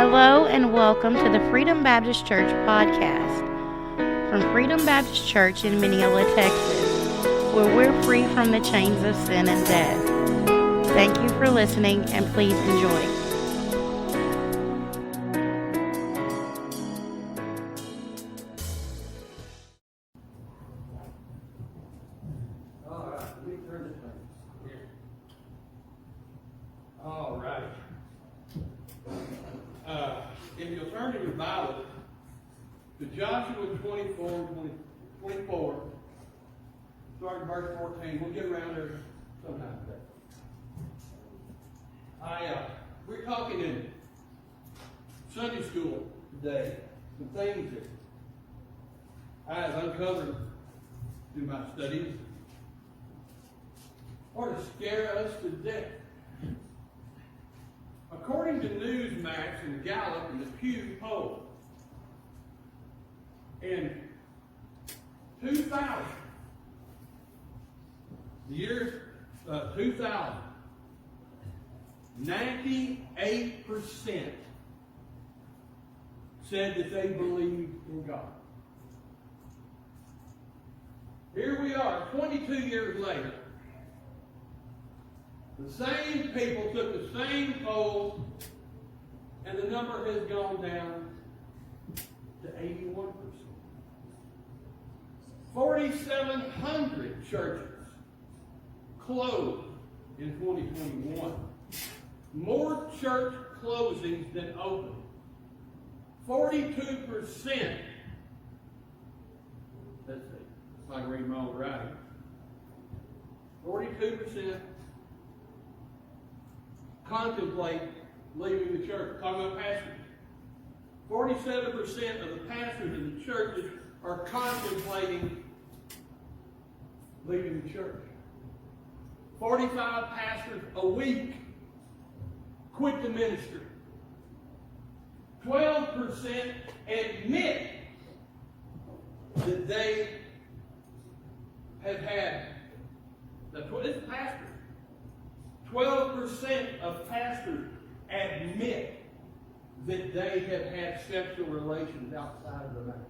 Hello and welcome to the Freedom Baptist Church podcast from Freedom Baptist Church in Mineola, Texas, where we're free from the chains of sin and death. Thank you for listening and please enjoy. All right. If you'll turn to your Bible to Joshua 24, starting verse 14. We'll get around there sometime today. We're talking in Sunday school today, some things that I have uncovered through my studies or to scare us to death. According to Newsmax and Gallup and the Pew poll, in 2000, the year 2000, 98% said that they believed in God. Here we are, 22 years later. The same people took the same polls, and the number has gone down to 81%. 4,700 churches closed in 2021. More church closings than opened. 42%. Let's see, if I can read my own writing. 42% contemplate leaving the church. Talking about pastors. 47% of the pastors in the churches are contemplating leaving the church. 45 pastors a week quit the ministry. 12% admit that they have had, this is pastors. 12% of pastors admit that they have had sexual relations outside of the marriage.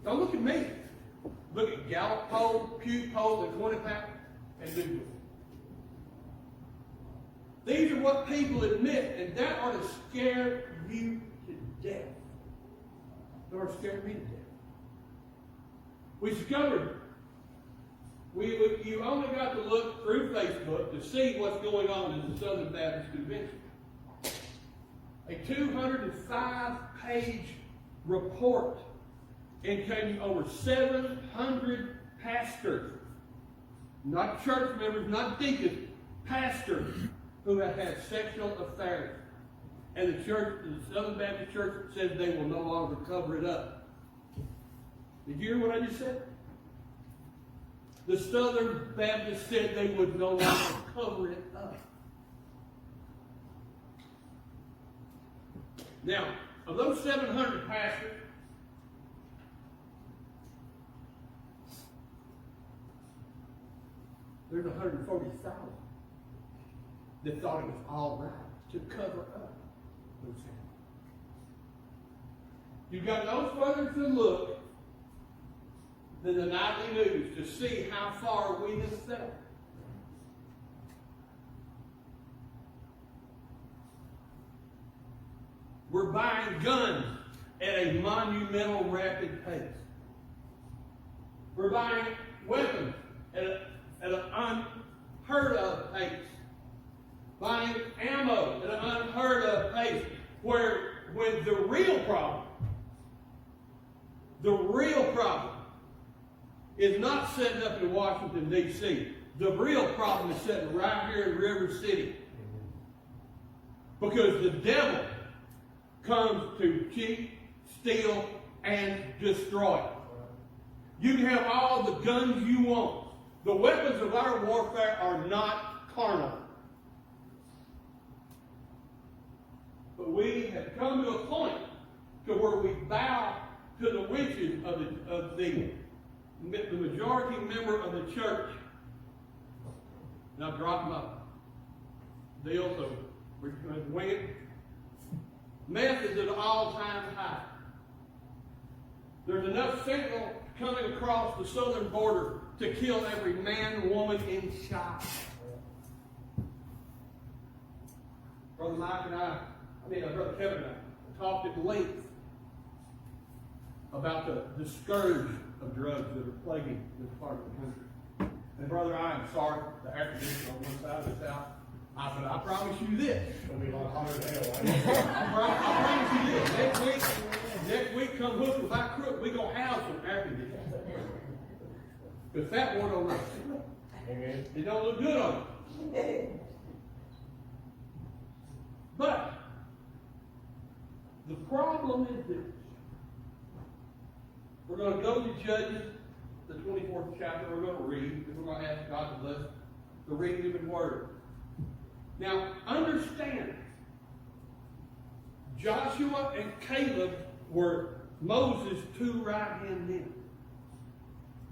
Don't look at me. Look at Gallup poll, Pew poll, and 20 pack, and do it. These are what people admit, and that ought to scare you to death. That ought to scare me to death. We discovered you only got to look through Facebook to see what's going on in the Southern Baptist Convention. A 205-page report including over 700 pastors, not church members, not deacons, pastors who have had sexual affairs. And the church, the Southern Baptist Church, says they will no longer cover it up. Did you hear what I just said? The Southern Baptists said they would no longer cover it up. Now, of those 700 pastors, there's 140,000 that thought it was all right to cover up those things. You've got no further to look than the nightly news to see how far we have fell. We're buying guns at a monumental rapid pace. We're buying weapons at an unheard of pace. Buying ammo at an unheard of pace. When the real problem is not setting up in Washington, D.C. The real problem is sitting right here in River City. Because the devil comes to cheat, steal, and destroy. You can have all the guns you want. The weapons of our warfare are not carnal. But we have come to a point to where we bow to the wishes of the majority member of the church. And I've dropped my deal, so We're just going to wing it. Meth is at an all-time high. There's enough fentanyl coming across the southern border to kill every man, woman, and child. Brother Mike and Brother Kevin and I talked at length about the scourge of drugs that are plaguing this part of the country. And brother, I am sorry, the air conditioner on one side of this house. I said, I promise you this. It'll be a lot hotter than hell. I promise you this. Next week, come hook without crook, we're going to have some air conditioning. Because that one don't look. Amen. It don't look good on it. But the problem is this. We're going to go to Judges, the 24th chapter. We're going to read, and we're going to ask God to bless the reading of His Word. Now, understand, Joshua and Caleb were Moses' two right-hand men.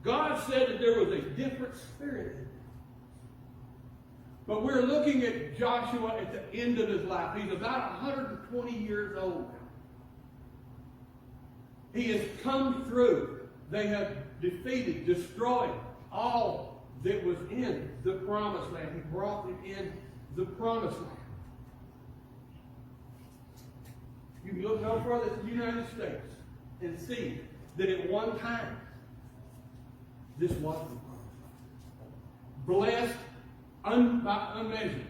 God said that there was a different spirit in them. But we're looking at Joshua at the end of his life. He's about 120 years old now. He has come through. They have defeated, destroyed all that was in the promised land. He brought them in the promised land. You can look no further than the United States and see that at one time, this was the promised land. Blessed by unmeasured.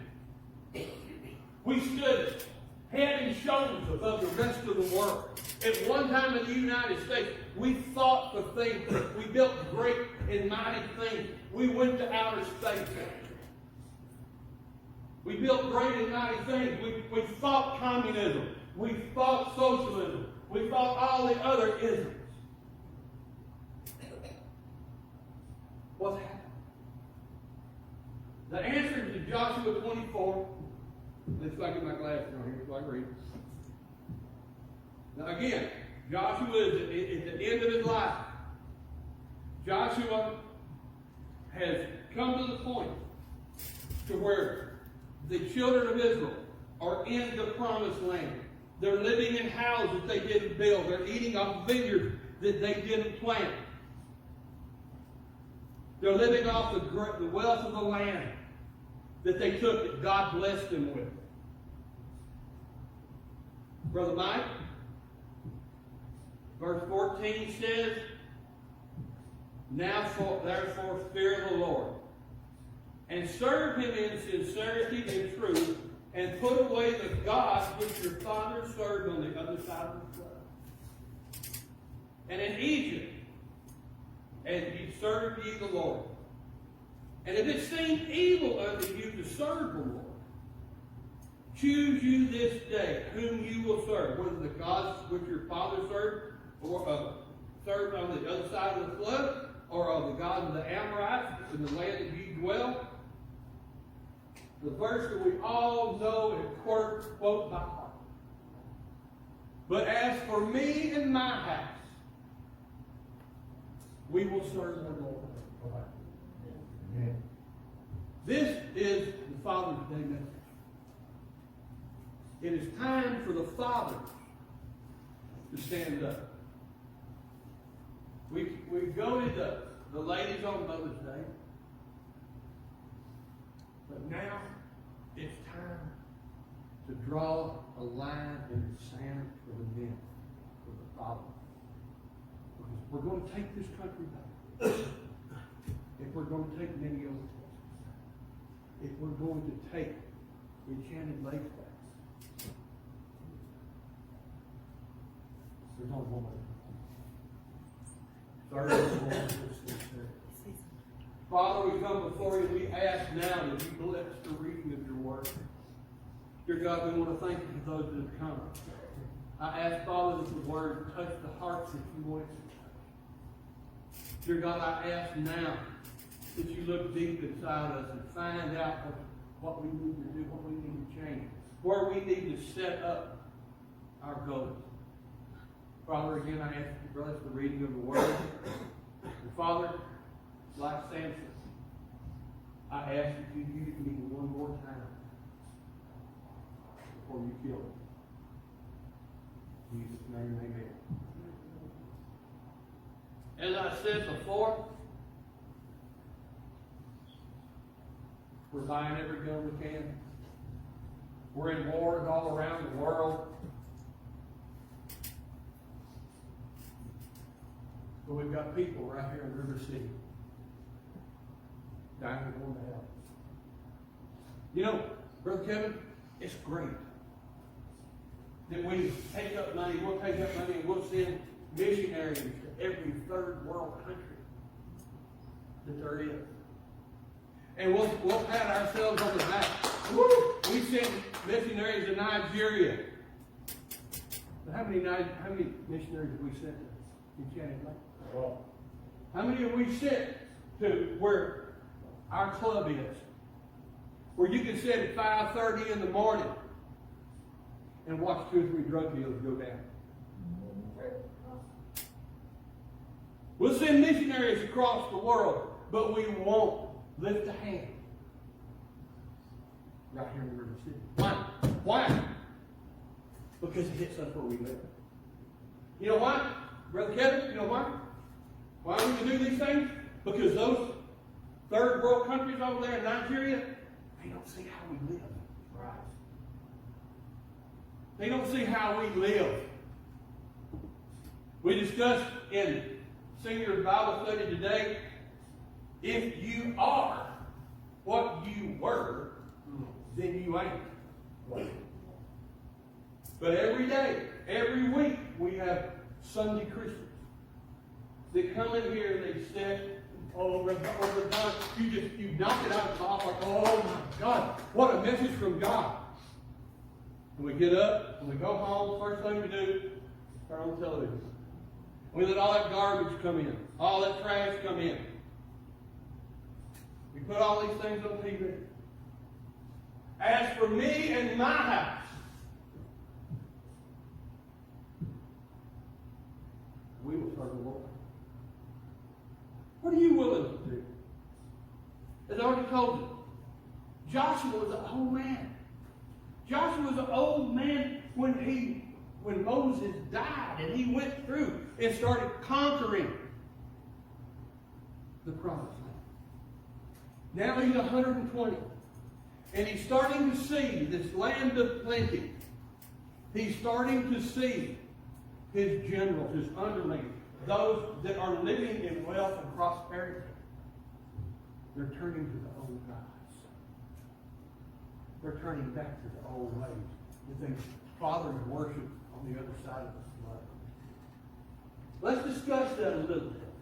We stood head and shoulders above the rest of the world. At one time in the United States, we fought for things. We built great and mighty things. We went to outer space. We built great and mighty things. We fought communism. We fought socialism. We fought all the other isms. What's happened? The answer to Joshua 24. Let's get my glasses on here so I can read. Now again, Joshua is at the end of his life. Joshua has come to the point to where the children of Israel are in the promised land. They're living in houses they didn't build. They're eating off vineyards that they didn't plant. They're living off the wealth of the land that they took, that God blessed them with. Brother Mike, verse 14 says, Now therefore fear the Lord, and serve Him in sincerity and truth, and put away the gods which your fathers served on the other side of the flood. And in Egypt, and ye served ye the Lord. And if it seem evil unto you to serve the Lord, choose you this day whom you will serve, whether the gods which your fathers served, or served on the other side of the flood, or of the gods of the Amorites in the land that ye dwell. The verse that we all know and quote by heart. But as for me and my house, we will serve the Lord. Amen. This is the Father's Day message. It is time for the fathers to stand up. We goaded the ladies on Mother's Day. But now it's time to draw a line in the sand for the men, for the fathers. Because we're going to take this country back. If we're going to take Mineola, Texas, if we're going to take Enchanted Lake back, there's only one way. Father, we come before you. We ask now that you bless the reading of your word. Dear God, we want to thank you for those that have come. I ask, Father, that the word touch the hearts that you want it to touch. Dear God, I ask now that you look deep inside us and find out what we need to do, what we need to change, where we need to set up our goals. Father, again, I ask you to bless the reading of the word. And Father, like Samson, I ask that you use me one more time before you kill him. In Jesus' name, amen. As I said before, we're buying every gun we can. We're in wars all around the world. But we've got people right here in River City dying and going to hell. You know, Brother Kevin, it's great that we take up money, we'll take up money and we'll send missionaries to every third world country that there is. And we'll pat ourselves on the back. Woo! We sent missionaries to Nigeria. But how many missionaries have we sent to Channing Lake? Well, How many have we sent to where our club is? Where you can sit at 5:30 in the morning and watch 2 or 3 drug dealers go down. We'll send missionaries across the world, but we won't lift a hand right here in the River City. Why? Why? Because it hits us where we live. You know why? Brother Kevin, you know why? Why we can do these things? Because those third world countries over there in Nigeria, they don't see how we live. right. They don't see how we live. We discussed in Senior Bible Study today, if you are what you were, then you ain't. Right. But every day, every week, we have Sunday Christians. They come in here and they sit over God. You knock it out of the mouth like, oh my God, what a message from God. And we get up and we go home. First thing we do, turn on the television. We let all that garbage come in, all that trash come in. We put all these things on TV. As for me and my house, we will serve the Lord. What are you willing to do? As I already told you, Joshua was an old man. Joshua was an old man when Moses died and he went through and started conquering the promised land. Now he's 120. And he's starting to see this land of plenty. He's starting to see his generals, his underlings, those that are living in wealth and prosperity. They're turning to the old gods. They're turning back to the old ways. The things fathers worship on the other side of the flood. Let's discuss that a little bit.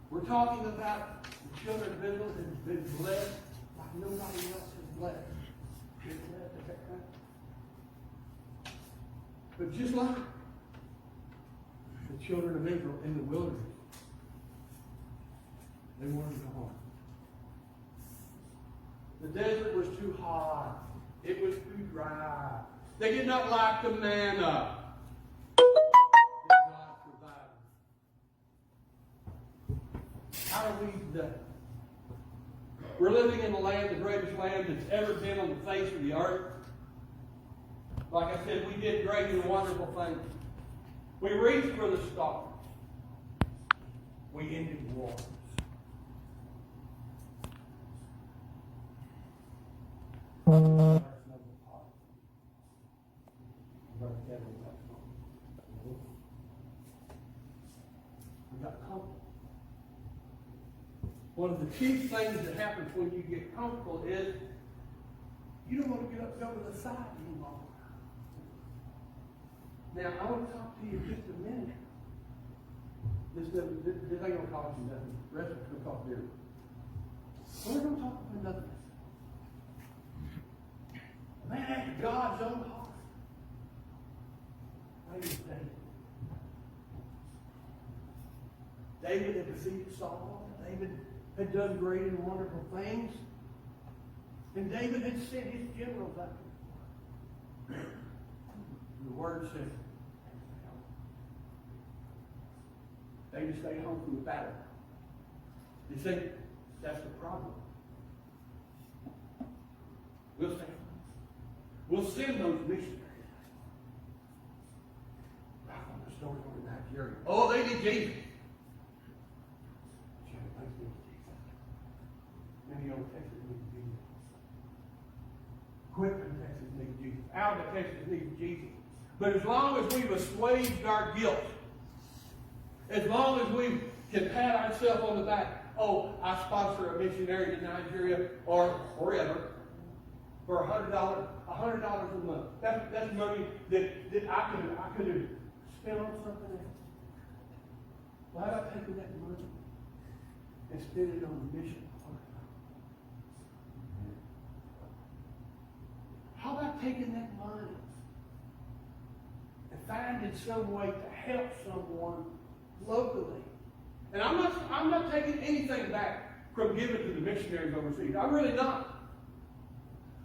We're talking about the children of Israel that have been blessed like nobody else has blessed. But just like the children of Israel in the wilderness, they wanted to go home. The desert was too hot. It was too dry. They did not like the manna that God provided. How are we today? We're living in the land, the greatest land that's ever been on the face of the earth. Like I said, we did great and wonderful things. We reached for the stars. We ended wars. We got comfortable. One of the chief things that happens when you get comfortable is you don't want to get up and go to the side anymore. Now, I want to talk to you just a minute. This ain't going to cost you nothing. The rest of it's going to cost dear. We're going to talk about nothing. A man after God's own heart. David. David had defeated Saul. David had done great and wonderful things. And David had sent his generals out. The word says, David stayed home from the battle. You see, that's the problem. We'll stay home. We'll send those missionaries. Back on the story over in Nigeria. Oh, they need Jesus. Mineola, Texas needs Jesus. Quitman, Texas needs Jesus. Alba, Texas needs Jesus. But as long as we've assuaged our guilt, as long as we can pat ourselves on the back, oh, I sponsor a missionary to Nigeria or wherever for $100 a month. That's money that I could have spent on something else. Why have I taken that money and spent it on a mission? How about taking that money and finding some way to help someone locally? And I'm not taking anything back from giving to the missionaries overseas. I'm really not.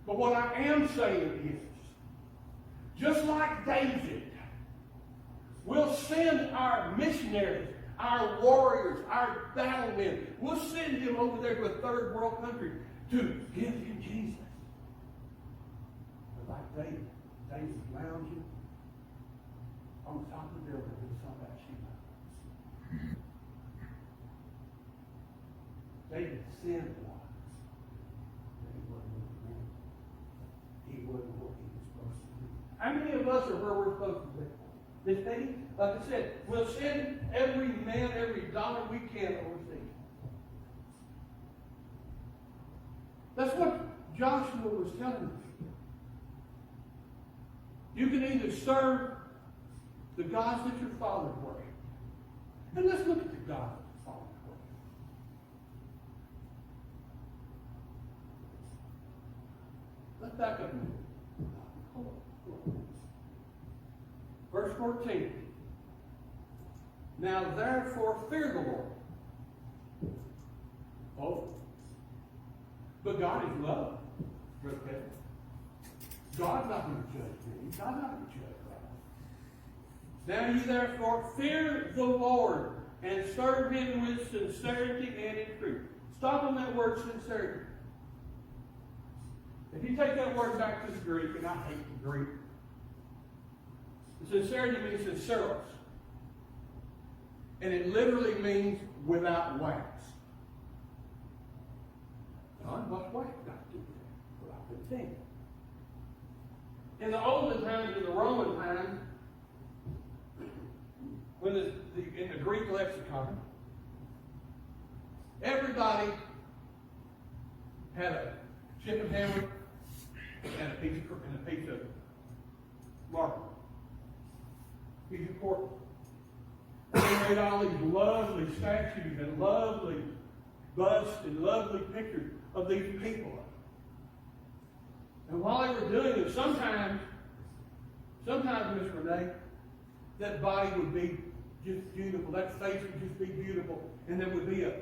But what I am saying is, just like David, we'll send our missionaries, our warriors, our battle men, we'll send them over there to a third world country to give him Jesus. But like David lounging on the top of the building and saw that sheep. David sinned a lot. But he wasn't what he meant. He wasn't what he was supposed to be. How many of us are where we're supposed to be? This day, like I said, we'll send every man, every dollar we can overseas. That's what Joshua was telling us. You can either serve the gods that your fathers worshiped. And let's look at the gods that your fathers worshiped. Let's back up a minute. Verse 14. Now therefore fear the Lord. Oh. But God is love. Okay. God's not going to judge me. God's not going to judge God. Now you therefore fear the Lord and serve him with sincerity and in truth. Stop on that word sincerity. If you take that word back to the Greek, and I hate the Greek, sincerity means sinceros. And it literally means without wax. John, what's wax got to do with that? Well, I could think. In the olden times, in the Roman times, when in the Greek lexicon, everybody had a chicken hammer and a piece of marble. Piece of pork. And they made all these lovely statues and lovely busts and lovely pictures of these people. And while they were doing it, sometimes, Miss Renee, that body would be just beautiful. That face would just be beautiful, and there would be a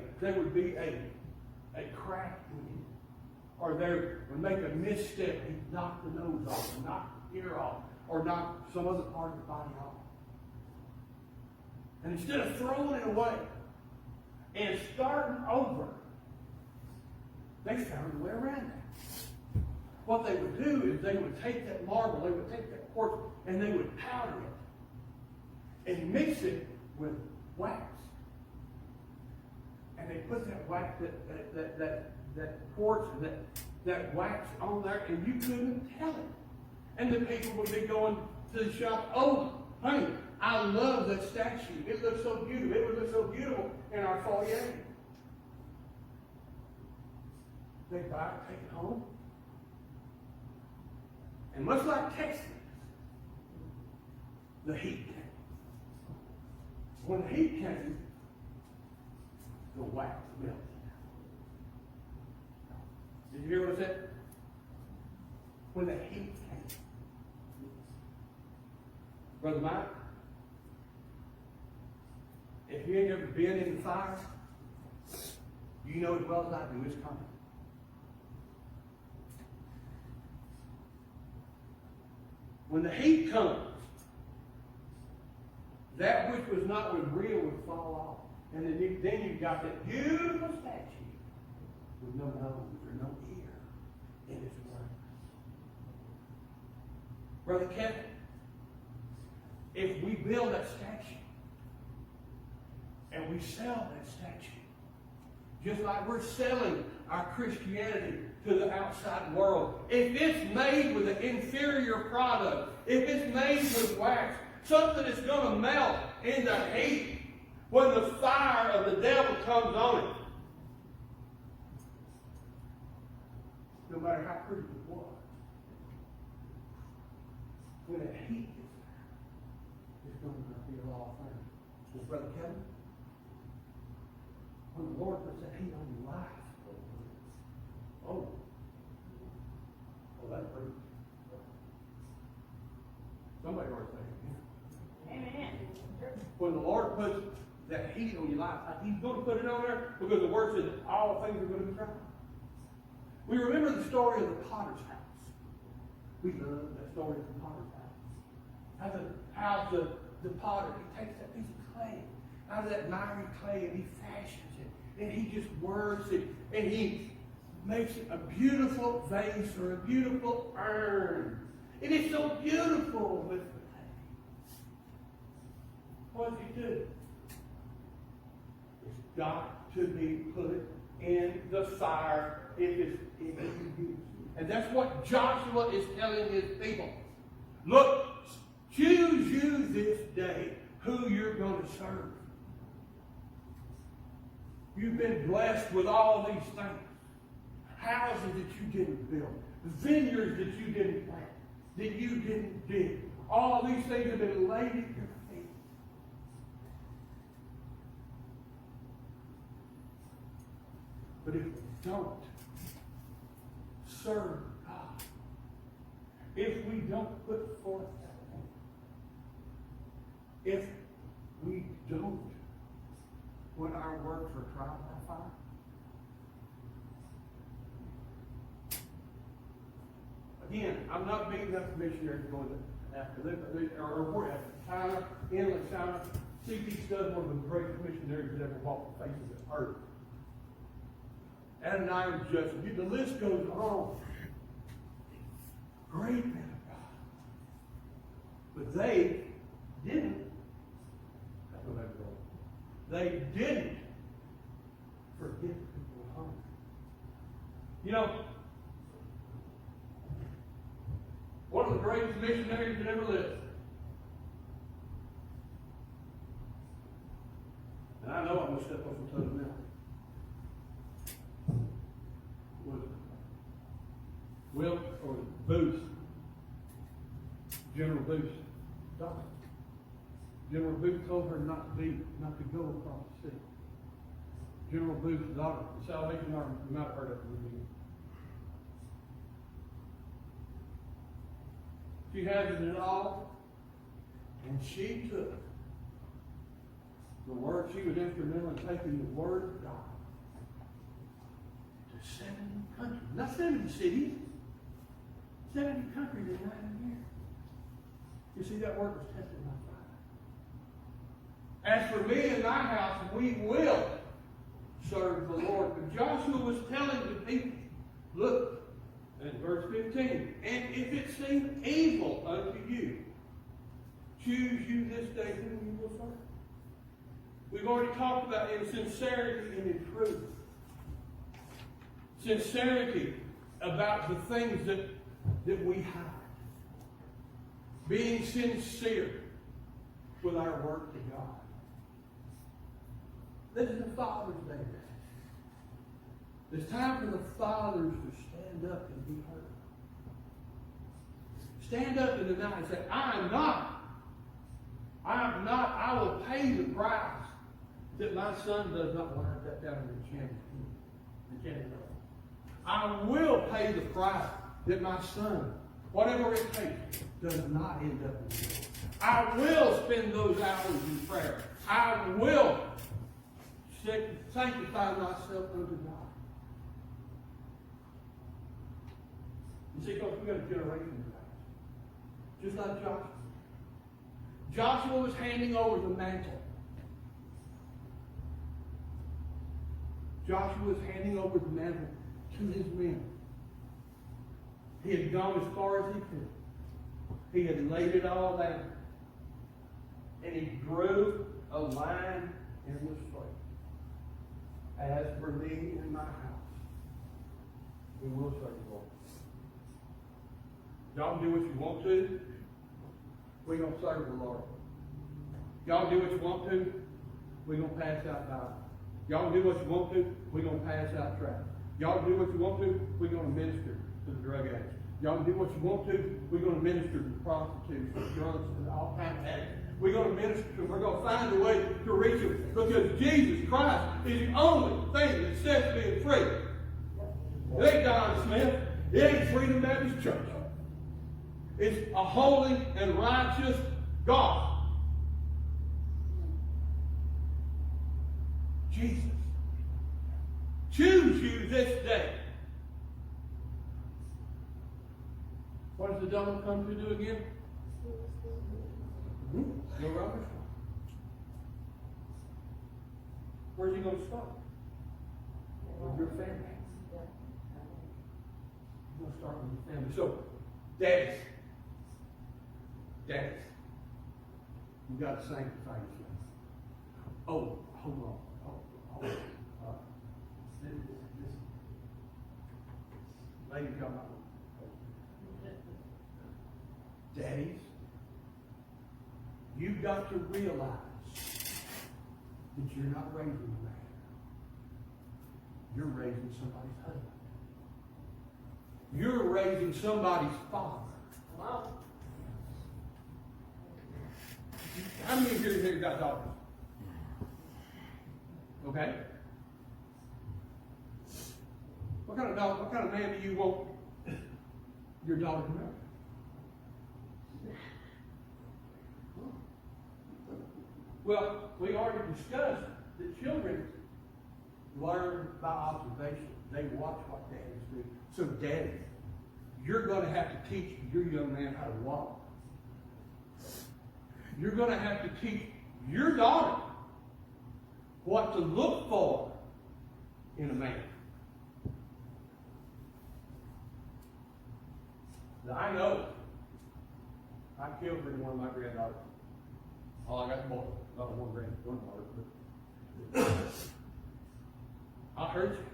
crack in it, or they would make a misstep. He'd knock the nose off, or knock the ear off, or knock some other part of the body off. And instead of throwing it away and starting over, they found a way around that. What they would do is they would take that marble, they would take that quartz, and they would powder it and mix it with wax. And they put that wax, that quartz, and that wax on there, and you couldn't tell it. And the people would be going to the shop, oh, honey, I love that statue. It looks so beautiful. It would look so beautiful in our foyer. They buy it, take it home. And much like Texas, the heat came. When the heat came, the wax melted. Did you hear what I said? When the heat came. Brother Mike, if you ain't ever been in the fire, you know as well as I do it's coming. When the heat comes, that which was not real would fall off. And then you've got that beautiful statue with no nose or no ear. And it's worthless. Brother Kevin, if we build that statue and we sell that statue, just like we're selling our Christianity to the outside world, if it's made with an inferior product, if it's made with wax, something that's going to melt in the heat when the fire of the devil comes on it, no matter how pretty it was, when that heat gets there, it's going to be a raw thing. Well, Brother Kevin, when the Lord puts that heat on your life, oh, that hurts. Somebody already saying amen. Amen. When the Lord puts that heat on your life, He's going to put it on there because the Word says that all things are going to be tried. We remember the story of the potter's house. We love that story of the potter's house. How the potter, he takes that piece of clay out of that miry clay and he fashions it. And he just works it. And he makes it a beautiful vase or a beautiful urn. It is so beautiful with the clay. What does he do? It's got to be put in the fire if it's used. And that's what Joshua is telling his people. Look, choose you this day who you're going to serve. You've been blessed with all these things. Houses that you didn't build. Vineyards that you didn't plant. That you didn't dig. All these things have been laid at your feet. But if we don't serve God, if we don't put forth that work, if we don't put our works are tried by fire, again, I'm not beating up missionaries going after them, or after China, inland China. C.P. Studd, one of the greatest missionaries that ever walked the face of the earth. Adoniram Judson. The list goes on. Great men of God. But they didn't. They didn't forget people at home. You know, one of the greatest missionaries that ever lived. And I know I'm going to step off the tongue now. Was Booth, General Booth, died. General Booth told her not to go across the sea. General Booth's daughter, the Salvation Army, you might have heard of her. She had it all, and she took the word. She was instrumental in taking the word of God to 70 countries, not 70 cities. 70 countries in 9 years. You see, that word was tested by fire. As for me and my house, we will serve the Lord. But Joshua was telling the people, look, in verse 15, and if it seem evil unto you, choose you this day whom you will serve. We've already talked about in sincerity and in truth. Sincerity about the things that we hide. Being sincere with our work to God. This is the Father's Day. It's time for the fathers to stand up and be heard. Stand up in the night and say, I am not. I will pay the price that my son does not wind that down in the candy. I will pay the price that my son, whatever it takes, does not end up in jail. I will spend those hours in prayer. I will sanctify myself unto God. You see, folks, we got a generation of that. Just like Joshua. Joshua was handing over the mantle. Joshua was handing over the mantle to his men. He had gone as far as he could. He had laid it all down. And he drew a line in the street. As for me and my house, we will serve the Lord. Y'all do what you want to, we're going to serve the Lord. Y'all do what you want to, we're going to pass out Bible. Y'all do what you want to, we're going to pass out tract. Y'all do what you want to, we're going to minister to the drug addicts. Y'all do what you want to, we're going to minister to prostitutes, drunks, and all kinds of addicts. We're going to minister to them. We're going to find a way to reach them. Because Jesus Christ is the only thing that sets me free. It ain't Don Smith. It ain't Freedom Baptist Church. It's a holy and righteous God. Jesus. Choose you this day. What does the devil come to do again? No rubbish. Where's he going to start? With your family. He's going to start with your family. So, daddies, you got to sanctify yourself. Oh, hold on. This lady come up. Daddies, you've got to realize that you're not raising a man. You're raising somebody's husband. You're raising somebody's father. Wow. How many of you here got daughters? Okay? What kind of man do you want your daughter to marry? Well, we already discussed that children learn by observation. They watch what daddies do. So daddy, you're going to have to teach your young man how to walk. You're going to have to teach your daughter what to look for in a man. Now, I know I killed one of my granddaughters. Oh, I got more. Not one daughter, but I heard you.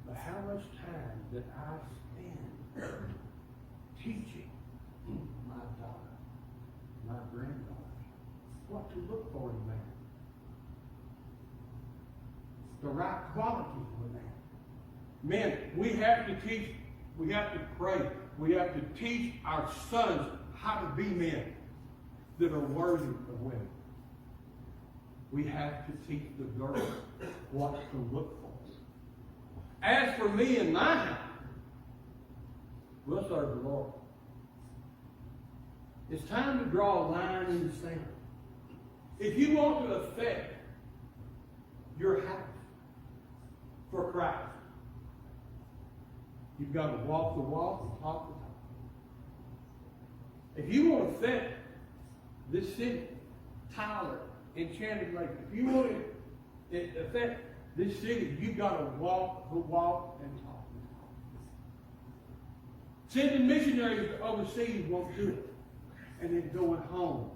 But how much time did I spend teaching my daughter, my granddaughter, what to look for in a man? The right qualities of a man. Men, we have to teach, we have to pray, we have to teach our sons how to be men that are worthy of women. We have to teach the girls what to look for. As for me and my house, we'll serve the Lord. It's time to draw a line in the sand. If you want to affect your house for Christ, you've got to walk the walk and talk the talk. If you want to affect this city, Tyler, Enchanted Lake, if you want to affect this city, you've got to walk the walk and talk the talk. Sending missionaries overseas won't do it. And then going home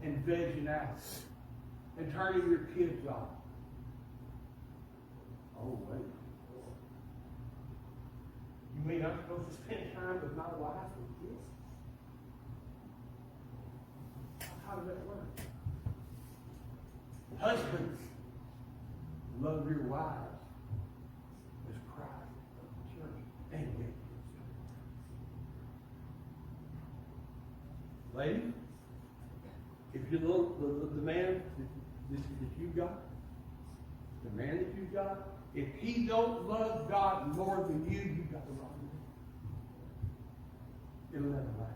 and vegging out and turning your kids off. Oh, wait. You mean I'm supposed to spend time with my wife and kids? How does that work? Husbands, love your wives as Christ of the church and get kids. Ladies, if you look the man that you've got, the man that you've got, if he don't love God more than you've got the wrong man. It'll never last.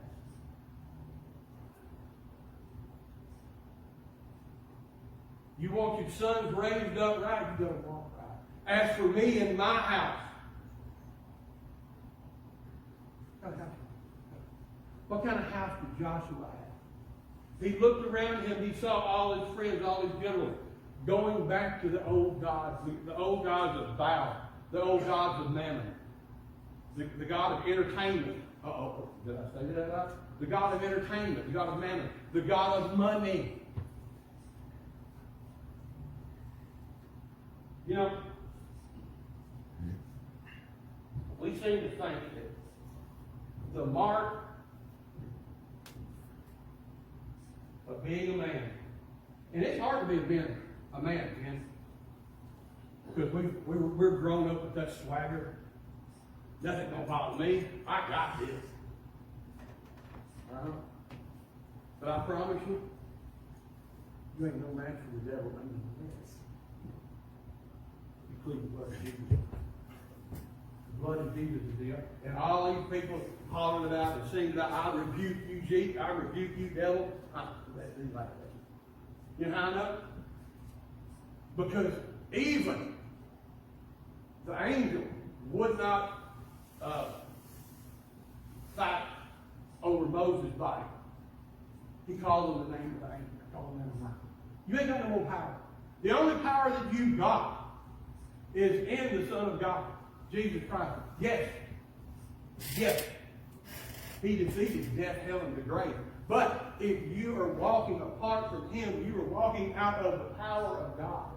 You want your sons raised up right, you gotta walk right. As for me and my house, what kind of house did Joshua have? He looked around him, he saw all his friends, all his generals, going back to the old gods of Baal, the old gods of Mammon, the god of entertainment, Uh-oh, did I say that right? The god of entertainment, the god of mammon, the god of money. You know, we seem to think that the mark of being a man, and it's hard to be a man, man, because we're grown up with that swagger. Nothing gonna bother me. I got this. But I promise you, you ain't no match for the devil. I mean, yes. You plead the blood of Jesus. The blood of Jesus is there. And all these people hollering about and singing about, I rebuke you, Jesus. I rebuke you, devil. That thing like that. You know how I know? Because even the angel would not fight over Moses' body. He called on the name of the angel. Called on the name of mine. You ain't got no more power. The only power that you got is in the Son of God, Jesus Christ. Yes. Yes. He defeated death, hell, and the grave. But if you are walking apart from Him, you are walking out of the power of God.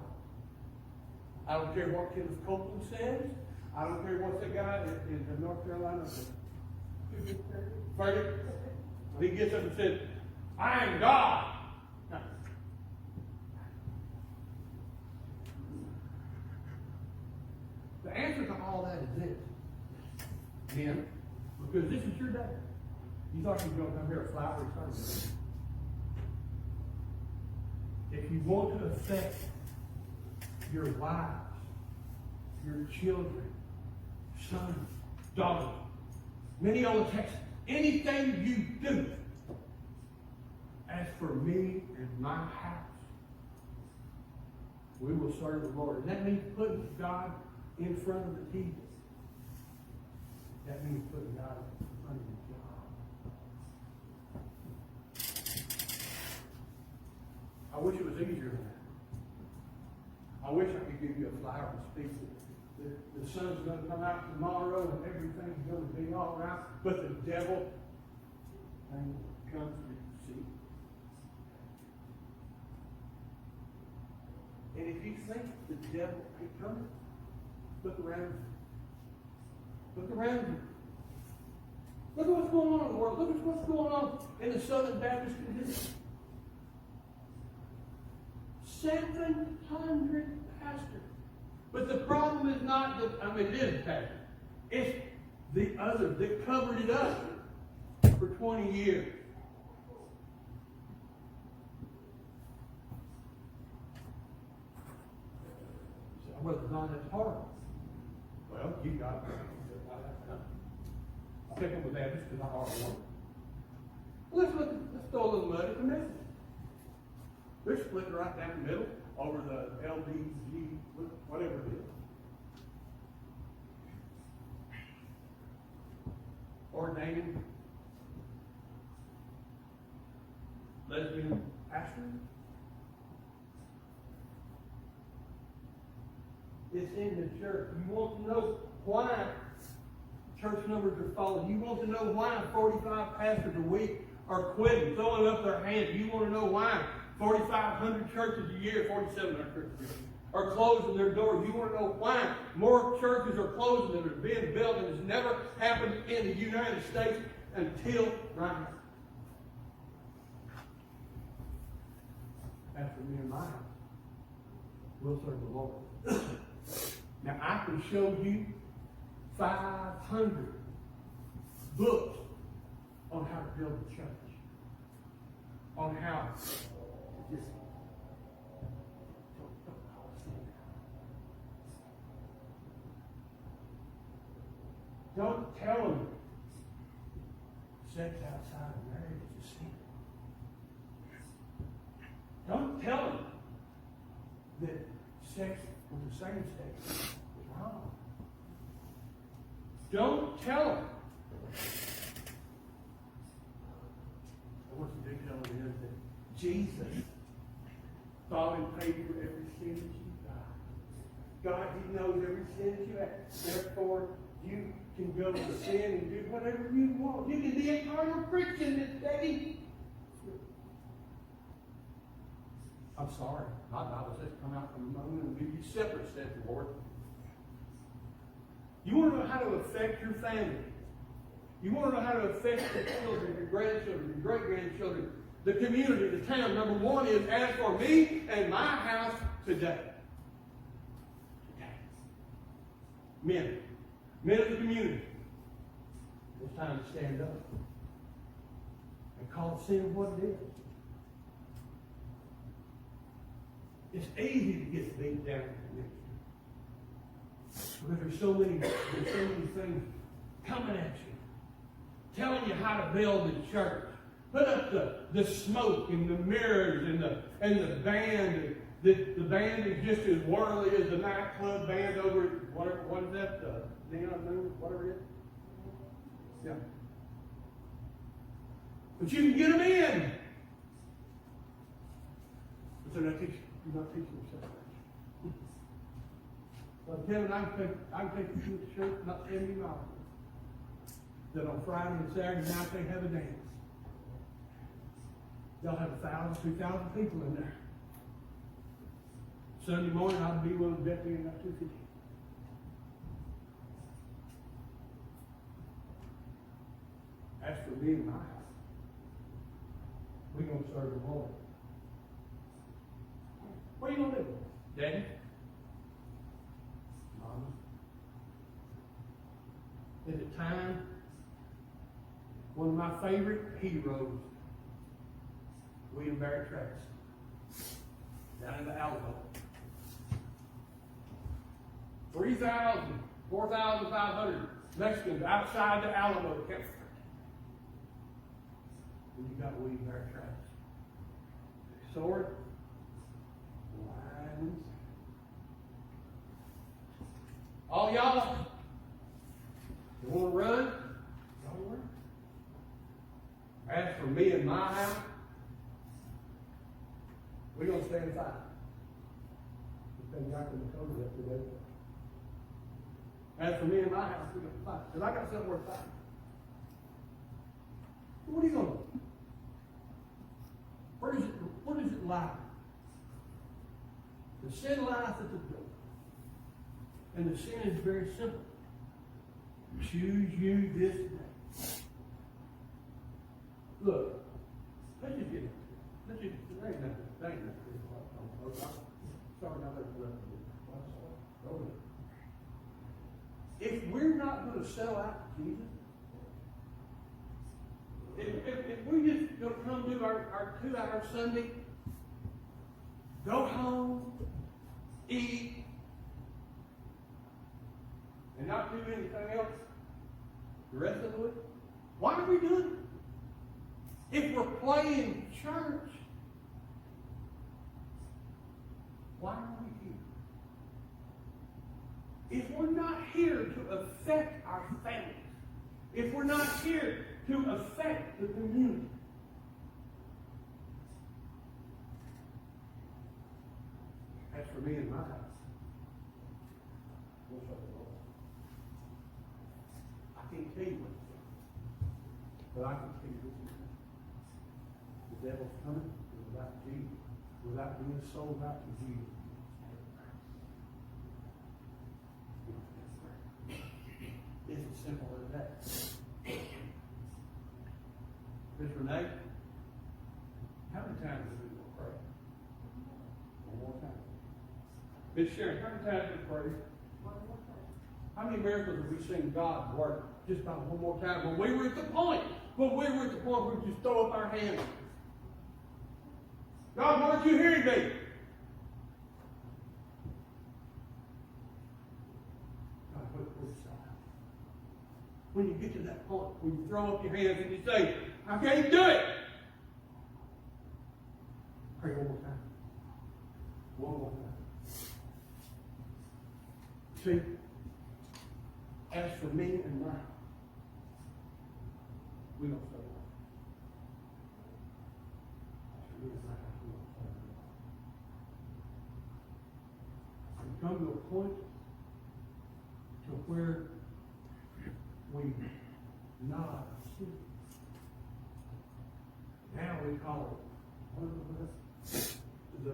I don't care what Kenneth Copeland says. I don't care what the guy in North Carolina says. He gets up and says, I am God. Now, the answer to all that is this. Men, because this is your day. You thought you were going to come here a flowery Sunday. If you want to affect your wives, your children, sons, daughters, Mineola, Texas, anything you do, as for me and my house, we will serve the Lord. And that means putting God in front of the TV. That means putting God in front of the job. I wish it was easier than that. I wish I could give you a flower and speak. The sun's going to come out tomorrow and everything's going to be all right. But the devil comes to see. And if you think the devil ain't coming, look around you. Look around you. Look at what's going on in the world. Look at what's going on in the Southern Baptist Convention. 700 pastors. But the problem is not that, it is pastor. It's the others that covered it up for 20 years. Well, Don, that's horrible. Well, you got it. I'll pick up with Baptist because I hardly want it. Let's throw a little mud at the message. They're split right down the middle over the LDG, whatever it is. Ordaining lesbian pastor. It's in the church. You want to know why church numbers are falling. You want to know why 45 pastors a week are quitting, throwing up their hands. You want to know why 4,500 churches a year, 4,700 churches a year, are closing their doors. You want to know why more churches are closing than are being built, and it's never happened in the United States until right now. As for me and my house, we'll serve the Lord. Now, I can show you 500 books on how to build a church, on how to just don't tell them sex outside of marriage is a sin. Don't tell them that sex with the same sex is wrong. Don't tell them. What's the big deal is that Jesus thought and paid for every sin that you got. God, He knows every sin that you have. Therefore, you can go to sin and do whatever you want. You can be a carnal Christian this day. I'm sorry. My Bible says come out from among them and be ye separate, said the Lord. You want to know how to affect your family. You want to know how to affect your children, your grandchildren, your great-grandchildren, the community, the town. Number one is, as for me and my house today. Men of the community, it's time to stand up and call sin what it is. It's easy to get beat down in the because there's so many things coming at you, telling you how to build the church. Put up the smoke and the mirrors and the band. The band is just as worldly as the nightclub band over at what is that? Neon Moon, whatever it is. Yeah. But you can get them in. But they're not teaching yourself. Well, Kevin, I can take you to church, not 70 miles. That on Friday and Saturday night they have a dance. They'll have 1,000, 2,000 people in there. Sunday morning, I'll be willing to bet me about 250. As for me and my house, we're going to serve the Lord. What are you going to do? Daddy? Mama? Is it time? One of my favorite heroes, William Barrett Travis, down in the Alamo. 3,000, 4,500 Mexicans outside the Alamo kept. And you got William Barrett Travis. Sword, lions. All y'all, you want to run? Y'all run. As for me and my house, we're going to stand aside. This thing got in the cover yesterday. As for me and my house, we're going to fight. Because I got something worth fighting. What are you going to do? Where does it lie? The sin lies at the door. And the sin is very simple. Choose you this day. Look, let's just get it. Let's just, there ain't nothing. There ain't nothing. Sorry, now let's let it. If we're not going to sell out to Jesus, if we're just going to come do our 2-hour Sunday, go home, eat, and not do anything else the rest of the week, why are we doing it? If we're playing church, why are we here? If we're not here to affect our families, if we're not here to affect the community, as for me and my house, we'll serve the Lord. I can't tell you what to do, but I can tell you this. The devil's coming without Jesus, without being sold out to Jesus. It's as simple as that. Miss Renee, how many times have we going to pray? One more time. Miss Sharon, how many times have we prayed? One more time. How many miracles have we seen God work just about one more time? When we were at the point where we just throw up our hands. God, why aren't you hearing me? When you get to that point, when you throw up your hands and you say, I can't do it. Pray one more time. One more time. See, as for me and mine, we don't say that. As for me and mine, we don't say that. We come to a point to where we not see. Now we call it,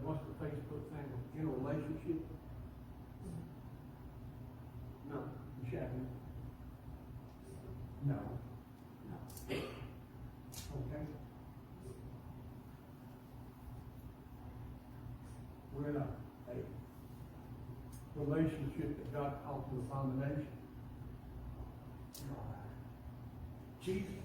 what's the Facebook thing, in a relationship? No, you shouldn't. No. Okay? We're in a relationship that God called to abomination. Jesus.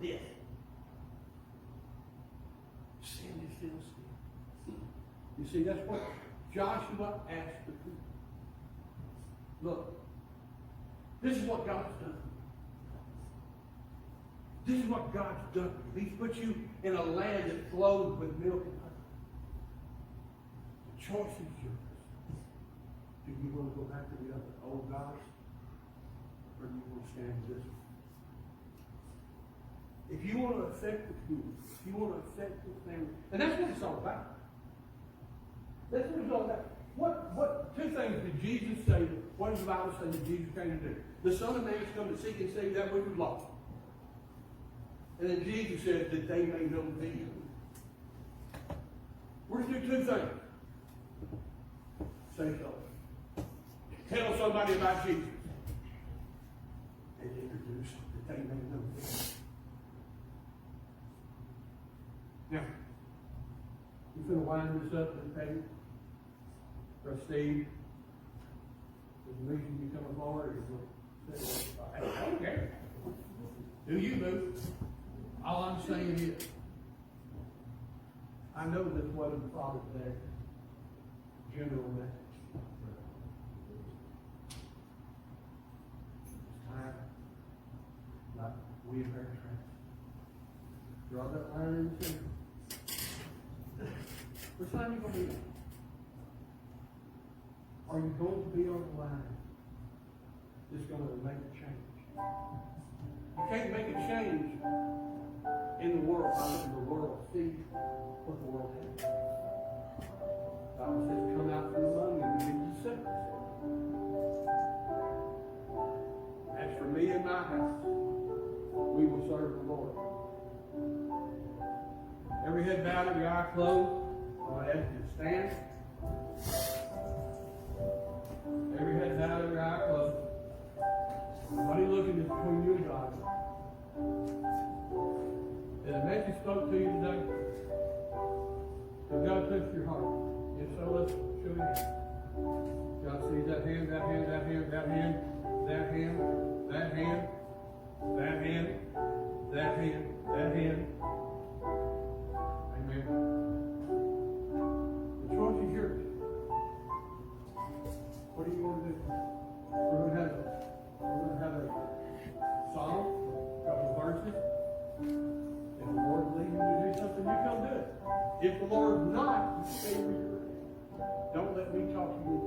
This. Sin is still sin. You see, that's what Joshua asked the people. Look, this is what God's done. This is what God's done. He's put you in a land that flows with milk and honey. The choice is yours. Do you want to go back to the other old gods? Or do you want to stand with this one? If you want to affect the community, if you want to affect the family, and that's what it's all about. That's what it's all about. What two things did Jesus say? What does the Bible say that Jesus came to do? The Son of Man has come to seek and save that which was lost. And then Jesus said that they may know thee. We're going to do two things. Say so. Tell somebody about Jesus. And introduce that they may know thee. Now, you're going to wind this up and pay. Steve, there's a reason you come forward. I don't care. Do you move? All I'm saying is, I know this wasn't the Father's Day general message. It's time, like we Americans, draw that line in the center. Which line are you going to be on? Are you going to be on the line that's going to make a change? You can't make a change in the world by letting the world see what the world has. The Bible says, come out from among you and begin to separate. As for me and my house, we will serve the Lord. Every head bowed, every eye closed. I'm going to ask you to stand. Every head bowed, every eye closed. Nobody looking is between you and God. Has the message spoke to you today? Has God touched your heart? If so, let's show your hand. God sees that hand, that hand, that hand, that hand, that hand, that hand, that hand, that hand, that hand. Amen. The choice is yours. What do you want to do? We're going to have a song, a couple of verses. If the Lord leads you to do something, you come do it. If the Lord's not, you stay where you're at. Don't let me talk to you.